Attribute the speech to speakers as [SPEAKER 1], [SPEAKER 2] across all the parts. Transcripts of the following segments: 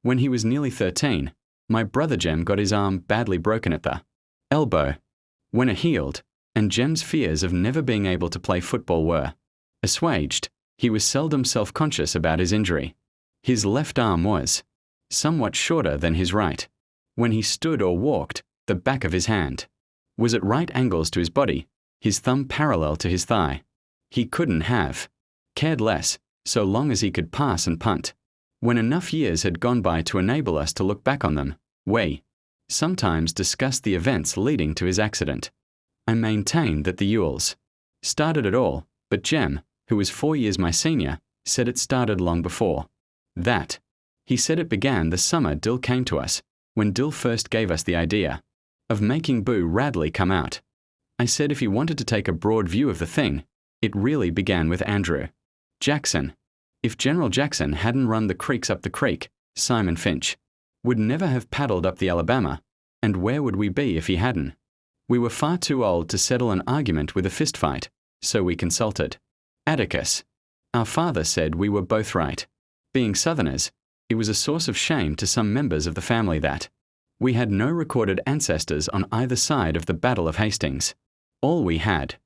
[SPEAKER 1] When he was nearly 13, my brother Jem got his arm badly broken at the elbow. When it healed, and Jem's fears of never being able to play football were assuaged, he was seldom self-conscious about his injury. His left arm was somewhat shorter than his right. When he stood or walked, the back of his hand was at right angles to his body, his thumb parallel to his thigh. He couldn't have cared less, so long as he could pass and punt. When enough years had gone by to enable us to look back on them, we sometimes discussed the events leading to his accident. I maintain that the Ewells started it all, but Jem, who was 4 years my senior, said it started long before that. He said it began the summer Dill came to us, when Dill first gave us the idea of making Boo Radley come out. I said if he wanted to take a broad view of the thing, it really began with Andrew Jackson. If General Jackson hadn't run the creeks up the creek, Simon Finch would never have paddled up the Alabama, and where would we be if he hadn't? We were far too old to settle an argument with a fistfight, so we consulted Atticus. Our father said we were both right. Being Southerners, it was a source of shame to some members of the family that we had no recorded ancestors on either side of the Battle of Hastings. All we had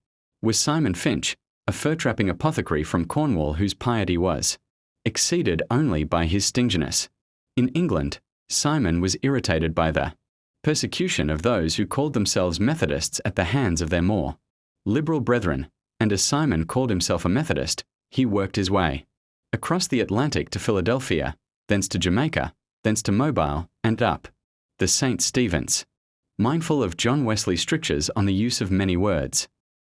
[SPEAKER 1] was Simon Finch, a fur-trapping apothecary from Cornwall whose piety was exceeded only by his stinginess. In England, Simon was irritated by the persecution of those who called themselves Methodists at the hands of their more liberal brethren, and as Simon called himself a Methodist, he worked his way across the Atlantic to Philadelphia, thence to Jamaica, thence to Mobile, and up the St. Stephen's, mindful of John Wesley's strictures on the use of many words.